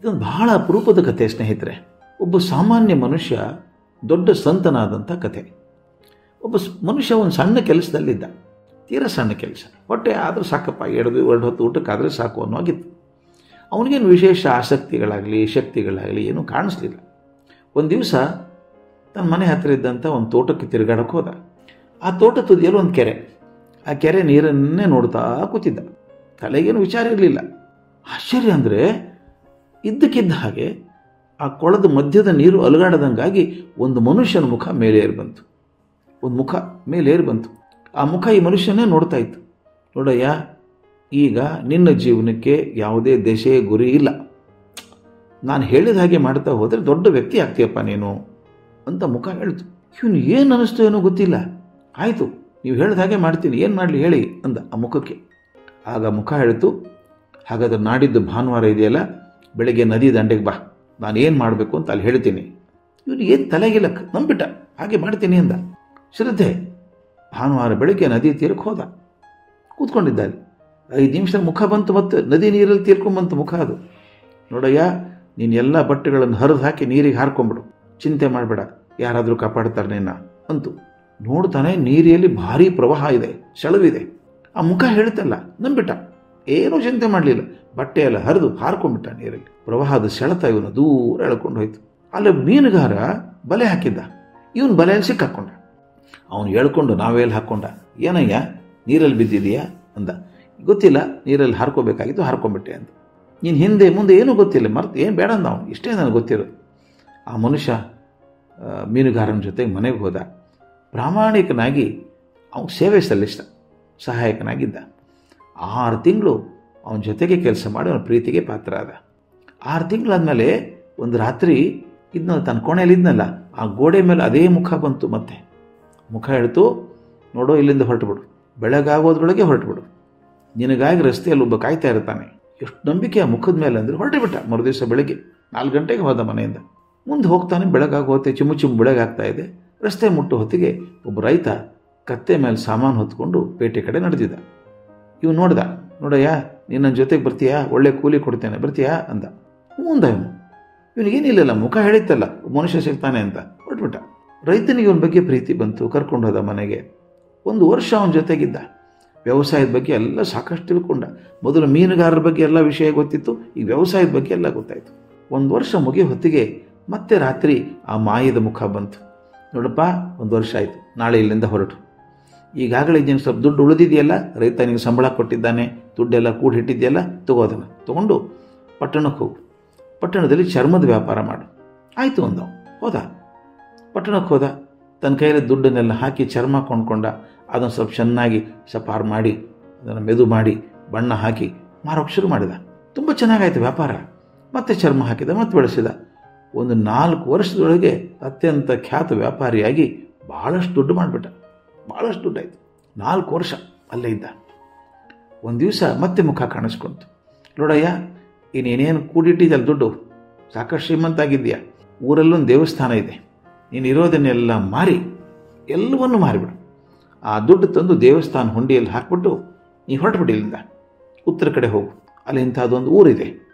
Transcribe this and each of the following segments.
ಇದೊಂದು ಬಹಳ ಅಪರೂಪದ ಕಥೆ ಸ್ನೇಹಿತರೆ. ಒಬ್ಬ ಸಾಮಾನ್ಯ ಮನುಷ್ಯ ದೊಡ್ಡ ಸಂತನಾದಂಥ ಕಥೆ. ಒಬ್ಬ ಮನುಷ್ಯ ಒಂದು ಸಣ್ಣ ಕೆಲಸದಲ್ಲಿದ್ದ, ತೀರಾ ಸಣ್ಣ ಕೆಲಸ, ಹೊಟ್ಟೆ ಆದರೂ ಸಾಕಪ್ಪ, ಎರಡು ಹೊತ್ತು ಊಟಕ್ಕಾದರೆ ಸಾಕು ಅನ್ನೋ ಆಗಿತ್ತು. ಅವನಿಗೇನು ವಿಶೇಷ ಆಸಕ್ತಿಗಳಾಗಲಿ ಶಕ್ತಿಗಳಾಗಲಿ ಏನೂ ಕಾಣಿಸ್ಲಿಲ್ಲ. ಒಂದು ದಿವಸ ತನ್ನ ಮನೆ ಹತ್ತಿರ ಇದ್ದಂಥ ಒಂದು ತೋಟಕ್ಕೆ ತಿರುಗಾಡಕ್ಕೆ ಹೋದ. ಆ ತೋಟ ತುದಿಯಲ್ಲಿ ಒಂದು ಕೆರೆ. ಆ ಕೆರೆ ನೀರನ್ನೇ ನೋಡ್ತಾ ಕೂತಿದ್ದ. ತಲೆಗೇನು ವಿಚಾರ ಇರಲಿಲ್ಲ. ಆಶ್ಚರ್ಯ ಅಂದರೆ ಇದ್ದಕ್ಕಿದ್ದ ಹಾಗೆ ಆ ಕೊಳದ ಮಧ್ಯದ ನೀರು ಅಲುಗಾಡದಂಗಾಗಿ ಒಂದು ಮನುಷ್ಯನ ಮುಖ ಮೇಲೇರಿ ಬಂತು. ಒಂದು ಮುಖ ಮೇಲೇರಿ ಬಂತು. ಆ ಮುಖ ಈ ಮನುಷ್ಯನೇ ನೋಡ್ತಾ ಇತ್ತು. ನೋಡಯ್ಯ, ಈಗ ನಿನ್ನ ಜೀವನಕ್ಕೆ ಯಾವುದೇ ದೆಸೆ ಗುರಿ ಇಲ್ಲ. ನಾನು ಹೇಳಿದ ಹಾಗೆ ಮಾಡ್ತಾ ಹೋದರೆ ದೊಡ್ಡ ವ್ಯಕ್ತಿ ಆಗ್ತೀಯಪ್ಪ ನೀನು ಅಂತ ಮುಖ ಹೇಳ್ತು. ಇವನು ಏನು ಅನ್ನಿಸ್ತು ಏನೋ ಗೊತ್ತಿಲ್ಲ. ಆಯಿತು, ನೀವು ಹೇಳಿದ ಹಾಗೆ ಮಾಡ್ತೀನಿ, ಏನು ಮಾಡಲಿ ಹೇಳಿ ಅಂದ ಆ ಮುಖಕ್ಕೆ. ಆಗ ಮುಖ ಹೇಳ್ತು, ಹಾಗಾದ್ರೆ ನಾಡಿದ್ದು ಭಾನುವಾರ ಇದೆಯಲ್ಲ, ಬೆಳಗ್ಗೆ ನದಿ ದಂಡೆಗೆ ಬಾ, ನಾನು ಏನು ಮಾಡಬೇಕು ಅಂತ ಅಲ್ಲಿ ಹೇಳ್ತೀನಿ. ಇವನು ಏನು ತಲೆಗಿಲ್ಲ, ನಂಬಿಟ್ಟ, ಹಾಗೆ ಮಾಡ್ತೀನಿ ಅಂದ. ಶ್ರದ್ಧೆ. ಭಾನುವಾರ ಬೆಳಗ್ಗೆ ನದಿ ತೀರಕ್ಕೆ ಹೋದ. ಕೂತ್ಕೊಂಡಿದ್ದ ಅಲ್ಲಿ. 5 ನಿಮಿಷ ಮುಖ ಬಂತು, ಮತ್ತೆ ನದಿ ನೀರಲ್ಲಿ ತೀರ್ಕೊಂಬಂತು ಮುಖ. ಅದು ನೋಡಯ್ಯ, ನೀನು ಎಲ್ಲ ಬಟ್ಟೆಗಳನ್ನು ಹರಿದು ಹಾಕಿ ನೀರಿಗೆ ಹಾರ್ಕೊಂಬಿಡು, ಚಿಂತೆ ಮಾಡಬೇಡ, ಯಾರಾದರೂ ಕಾಪಾಡ್ತಾರೆ ನಿನ್ನ ಅಂತು. ನೋಡ್ತಾನೆ ನೀರಿಯಲ್ಲಿ ಭಾರೀ ಪ್ರವಾಹ ಇದೆ, ಸೆಳವಿದೆ. ಆ ಮುಖ ಹೇಳ್ತಲ್ಲ, ನಂಬಿಟ್ಟ, ಏನೂ ಚಿಂತೆ ಮಾಡಲಿಲ್ಲ, ಬಟ್ಟೆ ಎಲ್ಲ ಹರಿದು ಹಾರ್ಕೊಂಡ್ಬಿಟ್ಟ ನೀರಲ್ಲಿ. ಪ್ರವಾಹದ ಸೆಳೆತ ಇವನು ದೂರ ಎಳ್ಕೊಂಡು ಹೋಯ್ತು. ಅಲ್ಲಿ ಮೀನುಗಾರ ಬಲೆ ಹಾಕಿದ್ದ. ಇವನು ಬಲೆಯಲ್ಲಿ ಸಿಕ್ಕಾಕೊಂಡ. ಅವನು ಹೇಳ್ಕೊಂಡು ನಾವೆಲ್ಲಿ ಹಾಕ್ಕೊಂಡ. ಏನಯ್ಯ, ನೀರಲ್ಲಿ ಬಿದ್ದಿದೆಯಾ ಅಂದ. ಗೊತ್ತಿಲ್ಲ, ನೀರಲ್ಲಿ ಹಾರ್ಕೋಬೇಕಾಗಿತ್ತು, ಹಾರ್ಕೊಂಡ್ಬಿಟ್ಟೆ ಅಂತ. ನೀನು ಹಿಂದೆ ಮುಂದೆ ಏನೂ ಗೊತ್ತಿಲ್ಲ, ಮರ್ತು ಏನು ಬೇಡ ಅಂದ ಅವನು. ಇಷ್ಟೇ ನನಗೆ ಗೊತ್ತಿರೋದು. ಆ ಮನುಷ್ಯ ಮೀನುಗಾರನ ಜೊತೆಗೆ ಮನೆಗೆ ಹೋದ. ಪ್ರಾಮಾಣಿಕನಾಗಿ ಅವನು ಸೇವೆ ಸಲ್ಲಿಸಿದ, ಸಹಾಯಕನಾಗಿದ್ದ. 6 ತಿಂಗಳು ಅವನ ಜೊತೆಗೆ ಕೆಲಸ ಮಾಡಿ ಅವನ ಪ್ರೀತಿಗೆ ಪಾತ್ರ ಆದ. 6 ತಿಂಗಳಾದಮೇಲೆ ಒಂದು ರಾತ್ರಿ ಇದನ್ನ ತನ್ನ ಕೋಣೆಯಲ್ಲಿ ಇದ್ನಲ್ಲ, ಆ ಗೋಡೆ ಮೇಲೆ ಅದೇ ಮುಖ ಬಂತು. ಮತ್ತೆ ಮುಖ ಹೇಳ್ತು, ನೋಡೋ, ಇಲ್ಲಿಂದ ಹೊರಟುಬಿಡು, ಬೆಳಗಾಗೋದ್ರೊಳಗೆ ಹೊರಟುಬಿಡು, ನಿನಗಾಗಿ ರಸ್ತೆಯಲ್ಲಿ ಒಬ್ಬ ಕಾಯ್ತಾ ಇರ್ತಾನೆ. ಎಷ್ಟು ನಂಬಿಕೆ ಆ ಮುಖದ ಮೇಲೆ ಅಂದರೆ ಹೊರಟುಬಿಟ್ಟ. ಮರುದಿವಸ ಬೆಳಗ್ಗೆ 4 ಗಂಟೆಗೆ ಹೋದ ಮನೆಯಿಂದ. ಮುಂದೆ ಹೋಗ್ತಾನೆ, ಬೆಳಗಾಗೋತ್ತೆ, ಚಿಮ್ಮು ಬೆಳಗಾಗ್ತಾ ಇದೆ. ರಸ್ತೆ ಮುಟ್ಟೋ ಹೊತ್ತಿಗೆ ಒಬ್ಬ ರೈತ ಕತ್ತೆ ಮೇಲೆ ಸಾಮಾನು ಹೊತ್ಕೊಂಡು ಪೇಟೆ ಕಡೆ ನಡೆದಿದ್ದ. ಇವು ನೋಡ್ದ. ನೋಡಯ್ಯ, ನೀನು ನನ್ನ ಜೊತೆಗೆ ಬರ್ತೀಯಾ, ಒಳ್ಳೆ ಕೂಲಿ ಕೊಡ್ತೇನೆ, ಬರ್ತೀಯಾ ಅಂದ. ಮುಂದ ಇವನಿಗೇನಿಲ್ಲಲ್ಲ, ಮುಖ ಹೇಳಿತ್ತಲ್ಲ ಮನುಷ್ಯ ಸಿಗ್ತಾನೆ ಅಂತ, ಹೊರಟ್ಬಿಟ್ಟ. ರೈತನಿಗೆ ಇವನ ಬಗ್ಗೆ ಪ್ರೀತಿ ಬಂತು, ಕರ್ಕೊಂಡು ಹೋದ ಮನೆಗೆ. 1 ವರ್ಷ ಅವನ ಜೊತೆಗಿದ್ದ. ವ್ಯವಸಾಯದ ಬಗ್ಗೆ ಎಲ್ಲ ಸಾಕಷ್ಟು ತಿಳ್ಕೊಂಡ. ಮೊದಲು ಮೀನುಗಾರರ ಬಗ್ಗೆ ಎಲ್ಲ ವಿಷಯ ಗೊತ್ತಿತ್ತು, ಈಗ ವ್ಯವಸಾಯದ ಬಗ್ಗೆ ಎಲ್ಲ ಗೊತ್ತಾಯಿತು. 1 ವರ್ಷ ಮುಗಿಯೋ ಹೊತ್ತಿಗೆ ಮತ್ತೆ ರಾತ್ರಿ ಆ ಮಾಯದ ಮುಖ ಬಂತು. ನೋಡಪ್ಪ, 1 ವರ್ಷ ಆಯಿತು, ನಾಳೆ ಇಲ್ಲಿಂದ ಹೊರಟು. ಈಗಾಗಲೇ ನೀನು ಸ್ವಲ್ಪ ದುಡ್ಡು ಉಳಿದಿದೆಯಲ್ಲ, ರೈತ ನಿನಗೆ ಸಂಬಳ ಕೊಟ್ಟಿದ್ದಾನೆ, ದುಡ್ಡೆಲ್ಲ ಕೂಡಿಟ್ಟಿದೆಯಲ್ಲ, ತಗೋದನ್ನು ತೊಗೊಂಡು ಪಟ್ಟಣಕ್ಕೆ ಹೋಗು. ಪಟ್ಟಣದಲ್ಲಿ ಚರ್ಮದ ವ್ಯಾಪಾರ ಮಾಡು. ಆಯಿತು ಅಂದವ. ಹೋದ, ಪಟ್ಟಣಕ್ಕೆ ಹೋದ. ತನ್ನ ಕೈಯಲ್ಲಿ ದುಡ್ಡನ್ನೆಲ್ಲ ಹಾಕಿ ಚರ್ಮ ಕೊಂಡ್ಕೊಂಡ. ಅದನ್ನು ಸ್ವಲ್ಪ ಚೆನ್ನಾಗಿ ಸಪಾರು ಮಾಡಿ, ಅದನ್ನು ಮೆದು ಮಾಡಿ, ಬಣ್ಣ ಹಾಕಿ ಮಾರೋಕ್ಕೆ ಶುರು ಮಾಡಿದ. ತುಂಬ ಚೆನ್ನಾಗಾಯ್ತು ವ್ಯಾಪಾರ. ಮತ್ತೆ ಚರ್ಮ ಹಾಕಿದ, ಮತ್ತೆ ಬೆಳೆಸಿದ. ಒಂದು 4 ವರ್ಷದೊಳಗೆ ಅತ್ಯಂತ ಖ್ಯಾತ ವ್ಯಾಪಾರಿಯಾಗಿ ಭಾಳಷ್ಟು ದುಡ್ಡು ಮಾಡಿಬಿಟ್ಟ. ಭಾಳಷ್ಟು ದುಡ್ಡಾಯಿತು. 4 ವರ್ಷ ಅಲ್ಲೇ ಇದ್ದ. ಒಂದು ದಿವಸ ಮತ್ತೆ ಮುಖ ಕಾಣಿಸ್ಕೊಂತು. ನೋಡಯ್ಯ, ಇನ್ನೇನೇನು ಕೂಡಿಟ್ಟಿದ್ದಲ್ಲ ದುಡ್ಡು, ಸಾಕಷ್ಟು ಶ್ರೀಮಂತಾಗಿದ್ದೀಯಾ, ಊರಲ್ಲೊಂದು ದೇವಸ್ಥಾನ ಇದೆ, ನೀನು ಇರೋದನ್ನೆಲ್ಲ ಮಾರಿ, ಎಲ್ಲವನ್ನೂ ಮಾರಿಬಿಡು. ಆ ದುಡ್ಡು ತಂದು ದೇವಸ್ಥಾನ ಹುಂಡಿಯಲ್ಲಿ ಹಾಕ್ಬಿಟ್ಟು ನೀ ಹೊರಟುಬಿಡಿ ಇಲ್ಲಿಂದ. ಉತ್ತರ ಕಡೆ ಹೋಗು, ಅಲ್ಲಿ ಇಂಥದ್ದೊಂದು ಊರಿದೆ,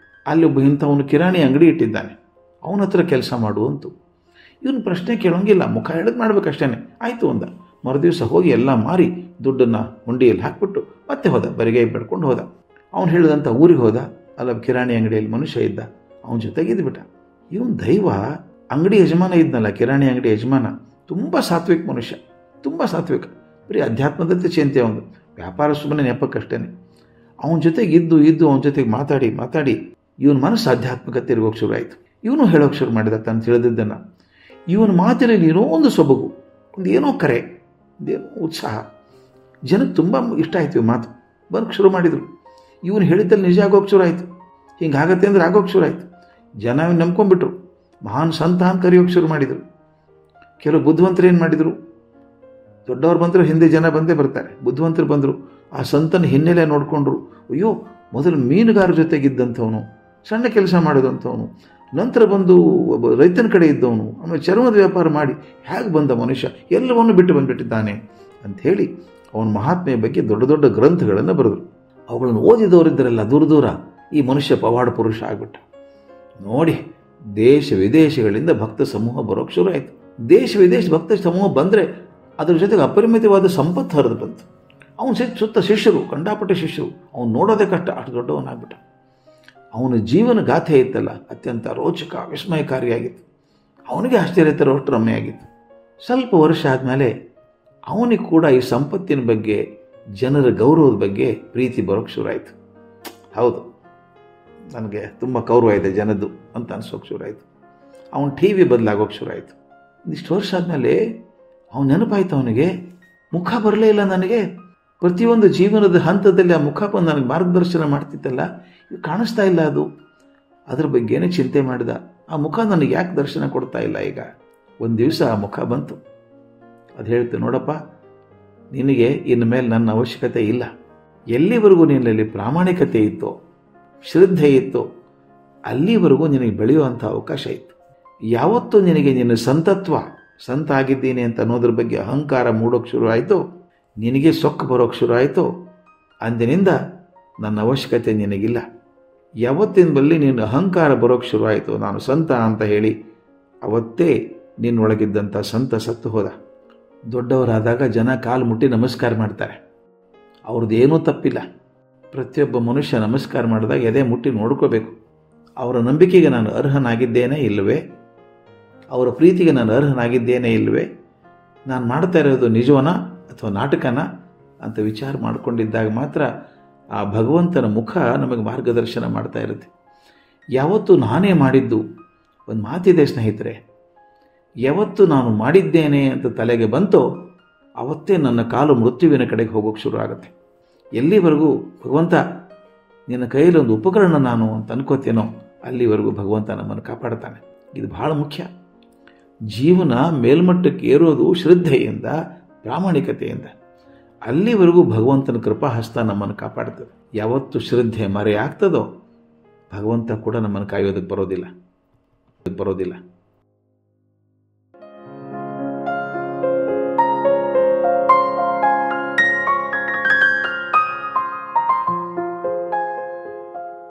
ಅಲ್ಲಿ ಒಬ್ಬ ಇಂಥವನು ಕಿರಾಣಿ ಅಂಗಡಿ ಇಟ್ಟಿದ್ದಾನೆ, ಅವನ ಹತ್ರ ಕೆಲಸ ಮಾಡುವಂತು. ಇವನು ಪ್ರಶ್ನೆ ಕೇಳೋಂಗಿಲ್ಲ, ಮುಖ ಹೇಳಿದ್ ಮಾಡ್ಬೇಕಷ್ಟೇ. ಆಯಿತು ಅಂದ. ಮರುದಿವಸ ಹೋಗಿ ಎಲ್ಲ ಮಾರಿ ದುಡ್ಡನ್ನು ಹುಂಡಿಯಲ್ಲಿ ಹಾಕ್ಬಿಟ್ಟು ಮತ್ತೆ ಹೋದ, ಬರಿಗೈ ಬೆಡ್ಕೊಂಡು ಹೋದ. ಅವನು ಹೇಳಿದಂಥ ಊರಿಗೆ ಹೋದ. ಅಲ್ಲ, ಕಿರಾಣಿ ಅಂಗಡಿಯಲ್ಲಿ ಮನುಷ್ಯ ಇದ್ದ, ಅವನ ಜೊತೆಗೆ ಇದ್ಬಿಟ್ಟ. ಇವನು ದೈವ. ಅಂಗಡಿ ಯಜಮಾನ ಇದ್ನಲ್ಲ, ಕಿರಾಣಿ ಅಂಗಡಿ ಯಜಮಾನ, ತುಂಬ ಸಾತ್ವಿಕ ಮನುಷ್ಯ, ತುಂಬ ಸಾತ್ವಿಕ. ಬರೀ ಅಧ್ಯಾತ್ಮದತ್ತೆ ಚಿಂತೆ ಅವನು, ವ್ಯಾಪಾರ ಸುಮ್ಮನೆ ನೆಪಕ್ಕಷ್ಟೇ. ಅವನ ಜೊತೆಗೆ ಇದ್ದು ಅವನ ಜೊತೆಗೆ ಮಾತಾಡಿ ಇವನ ಮನಸ್ಸು ಆಧ್ಯಾತ್ಮಿಕತೆ ಇರೋಕ್ಕೆ ಶುರು ಆಯಿತು. ಇವನು ಹೇಳೋಕೆ ಶುರು ಮಾಡಿದ ತಾನು ತಿಳಿದಿದ್ದನ್ನು. ಇವನ ಮಾತಿನಲ್ಲಿ ಏನೋ ಒಂದು ಸೊಬಗು, ಒಂದು ಏನೋ ಕರೆ, ಒಂದೇನೋ ಉತ್ಸಾಹ. ಜನಕ್ಕೆ ತುಂಬ ಇಷ್ಟ ಆಯಿತು ಮಾತು. ಬರೋಕ್ಕೆ ಶುರು ಮಾಡಿದರು. ಇವನು ಹೇಳಿದ್ದಲ್ಲಿ ನಿಜ ಆಗೋಕ್ಕೆ ಶುರು ಆಯಿತು. ಹಿಂಗಾಗತ್ತೆ ಅಂದರೆ ಆಗೋಕ್ಕೆ ಶುರು ಆಯಿತು. ಜನ ಇವನು ನಂಬ್ಕೊಂಡ್ಬಿಟ್ರು. ಮಹಾನ್ ಸಂತ ಅಂತ ಕರೆಯೋಕ್ಕೆ ಶುರು ಮಾಡಿದರು. ಕೆಲವು ಬುದ್ಧಿವಂತರು ಏನು ಮಾಡಿದರು, ದೊಡ್ಡವ್ರು ಬಂದರು, ಹಿಂದೆ ಜನ ಬಂದೇ ಬರ್ತಾರೆ. ಬುದ್ಧಿವಂತರು ಬಂದರು, ಆ ಸಂತನ ಹಿನ್ನೆಲೆ ನೋಡಿಕೊಂಡ್ರು. ಅಯ್ಯೋ, ಮೊದಲು ಮೀನುಗಾರ ಜೊತೆಗಿದ್ದಂಥವನು, ಸಣ್ಣ ಕೆಲಸ ಮಾಡೋದಂಥವನು, ನಂತರ ಬಂದು ಒಬ್ಬ ರೈತನ ಕಡೆ ಇದ್ದವನು, ಆಮೇಲೆ ಚರ್ಮದ ವ್ಯಾಪಾರ ಮಾಡಿ ಹೇಗೆ ಬಂದ ಮನುಷ್ಯ, ಎಲ್ಲವನ್ನು ಬಿಟ್ಟು ಬಂದುಬಿಟ್ಟಿದ್ದಾನೆ ಅಂಥೇಳಿ ಅವನ ಮಹಾತ್ಮೆಯ ಬಗ್ಗೆ ದೊಡ್ಡ ದೊಡ್ಡ ಗ್ರಂಥಗಳನ್ನು ಬರೆದರು. ಅವುಗಳನ್ನು ಓದಿದವರಿದ್ದರೆಲ್ಲ ದೂರ ಈ ಮನುಷ್ಯ ಪವಾಡ ಪುರುಷ ಆಗಿಬಿಟ್ಟ. ನೋಡಿ, ದೇಶ ವಿದೇಶಗಳಿಂದ ಭಕ್ತ ಸಮೂಹ ಬರೋಕ್ಕೆ ಶುರು ಆಯಿತು. ದೇಶ ವಿದೇಶ ಭಕ್ತ ಸಮೂಹ ಬಂದರೆ ಅದರ ಜೊತೆಗೆ ಅಪರಿಮಿತವಾದ ಸಂಪತ್ತು ಹರಿದು ಬಂತು. ಅವನ ಸುತ್ತ ಶಿಷ್ಯರು, ಕಂಡಾಪಟ್ಟೆ ಶಿಷ್ಯರು. ಅವನು ನೋಡೋದೇ ಕಷ್ಟ, ಅಷ್ಟು ದೊಡ್ಡವನಾಗ್ಬಿಟ್ಟ. ಅವನ ಜೀವನ ಗಾಥೆ ಇತ್ತಲ್ಲ, ಅತ್ಯಂತ ರೋಚಕ, ವಿಸ್ಮಯಕಾರಿಯಾಗಿತ್ತು. ಅವನಿಗೆ ಆಶ್ಚರ್ಯ ತರೋಷ್ಟು ರಮ್ಮೆಯಾಗಿತ್ತು. ಸ್ವಲ್ಪ ವರ್ಷ ಆದಮೇಲೆ ಅವನಿಗೆ ಕೂಡ ಈ ಸಂಪತ್ತಿನ ಬಗ್ಗೆ, ಜನರ ಗೌರವದ ಬಗ್ಗೆ ಪ್ರೀತಿ ಬರೋಕ್ಕೆ ಶುರು ಆಯಿತು. ಹೌದು, ನನಗೆ ತುಂಬ ಗೌರವ ಇದೆ ಜನದ್ದು ಅಂತ ಅನ್ಸೋಕೆ ಶುರು ಆಯಿತು. ಅವನ ಟಿ ವಿ ಬದಲಾಗೋಕೆ ಶುರು ಆಯಿತು. ಇಷ್ಟು ವರ್ಷ ಆದಮೇಲೆ ಅವನ ನೆನಪಾಯ್ತು, ಅವನಿಗೆ ಮುಖ ಬರಲೇ ಇಲ್ಲ. ನನಗೆ ಪ್ರತಿಯೊಂದು ಜೀವನದ ಹಂತದಲ್ಲಿ ಆ ಮುಖ ಬಂದು ನನಗೆ ಮಾರ್ಗದರ್ಶನ ಮಾಡ್ತಿತ್ತಲ್ಲ, ಇದು ಕಾಣಿಸ್ತಾ ಇಲ್ಲ. ಅದ್ರ ಬಗ್ಗೆನೇ ಚಿಂತೆ ಮಾಡಿದ. ಆ ಮುಖ ನನಗೆ ಯಾಕೆ ದರ್ಶನ ಕೊಡ್ತಾ ಇಲ್ಲ ಈಗ? ಒಂದು ದಿವಸ ಆ ಮುಖ ಬಂತು. ಅದು ಹೇಳ್ತು, ನೋಡಪ್ಪ, ನಿನಗೆ ಇನ್ನು ಮೇಲೆ ನನ್ನ ಅವಶ್ಯಕತೆ ಇಲ್ಲ. ಎಲ್ಲಿವರೆಗೂ ನಿನ್ನಲ್ಲಿ ಪ್ರಾಮಾಣಿಕತೆ ಇತ್ತೋ, ಶ್ರದ್ಧೆ ಇತ್ತೋ, ಅಲ್ಲಿವರೆಗೂ ನಿನಗೆ ಬೆಳೆಯುವಂಥ ಅವಕಾಶ ಇತ್ತು. ಯಾವತ್ತೂ ನಿನಗೆ ನಿನ್ನ ಸಂತ ಆಗಿದ್ದೀನಿ ಅಂತ ಅನ್ನೋದ್ರ ಬಗ್ಗೆ ಅಹಂಕಾರ ಮೂಡೋಕ್ಕೆ ಶುರು ಆಯಿತು, ನಿನಗೆ ಸೊಕ್ಕು ಬರೋಕ್ಕೆ ಶುರು ಆಯಿತು, ಅಂದಿನಿಂದ ನನ್ನ ಅವಶ್ಯಕತೆ ನಿನಗಿಲ್ಲ. ಯಾವತ್ತಿನ ಬಳಿ ನಿನ್ನ ಅಹಂಕಾರ ಬರೋಕ್ಕೆ ಶುರು ಆಯಿತು, ನಾನು ಸಂತ ಅಂತ ಹೇಳಿ, ಅವತ್ತೇ ನಿನ್ನೊಳಗಿದ್ದಂಥ ಸಂತ ಸತ್ತು ಹೋದ. ದೊಡ್ಡವರಾದಾಗ ಜನ ಕಾಲು ಮುಟ್ಟಿ ನಮಸ್ಕಾರ ಮಾಡ್ತಾರೆ. ಅವ್ರದ್ದೇನೂ ತಪ್ಪಿಲ್ಲ. ಪ್ರತಿಯೊಬ್ಬ ಮನುಷ್ಯ ನಮಸ್ಕಾರ ಮಾಡಿದಾಗ ಎದೆ ಮುಟ್ಟಿ ನೋಡ್ಕೋಬೇಕು. ಅವರ ನಂಬಿಕೆಗೆ ನಾನು ಅರ್ಹನಾಗಿದ್ದೇನೆ ಇಲ್ಲವೇ, ಅವರ ಪ್ರೀತಿಗೆ ನಾನು ಅರ್ಹನಾಗಿದ್ದೇನೆ ಇಲ್ಲವೇ, ನಾನು ಮಾಡ್ತಾ ಇರೋದು ನಿಜವನ ಅಥವಾ ನಾಟಕನ ಅಂತ ವಿಚಾರ ಮಾಡಿಕೊಂಡಿದ್ದಾಗ ಮಾತ್ರ ಆ ಭಗವಂತನ ಮುಖ ನಮಗೆ ಮಾರ್ಗದರ್ಶನ ಮಾಡ್ತಾ ಇರುತ್ತೆ. ಯಾವತ್ತು ನಾನೇ ಮಾಡಿದ್ದು, ಒಂದು ಮಾತಿದೆ ಸ್ನೇಹಿತರೆ, ಯಾವತ್ತು ನಾನು ಮಾಡಿದ್ದೇನೆ ಅಂತ ತಲೆಗೆ ಬಂತೋ ಅವತ್ತೇ ನನ್ನ ಕಾಲು ಮೃತ್ಯುವಿನ ಕಡೆಗೆ ಹೋಗೋಕ್ಕೆ ಶುರು ಆಗುತ್ತೆ. ಎಲ್ಲಿವರೆಗೂ ಭಗವಂತ ನಿನ್ನ ಕೈಯಲ್ಲಿ ಒಂದು ಉಪಕರಣ ನಾನು ಅಂತ ಅನ್ಕೋತೇನೋ ಅಲ್ಲಿವರೆಗೂ ಭಗವಂತ ನಮ್ಮನ್ನು ಕಾಪಾಡ್ತಾನೆ. ಇದು ಬಹಳ ಮುಖ್ಯ. ಜೀವನ ಮೇಲ್ಮಟ್ಟಕ್ಕೆ ಏರೋದು ಶ್ರದ್ಧೆಯಿಂದ, ಪ್ರಾಮಾಣಿಕತೆಯಿಂದ. ಅಲ್ಲಿವರೆಗೂ ಭಗವಂತನ ಕೃಪಾಹಸ್ತ ನಮ್ಮನ್ನು ಕಾಪಾಡ್ತದೆ. ಯಾವತ್ತು ಶ್ರದ್ಧೆ ಮರೆಯಾಗ್ತದೋ ಭಗವಂತ ಕೂಡ ನಮ್ಮನ್ನು ಕಾಯೋದಕ್ಕೆ ಬರೋದಿಲ್ಲ.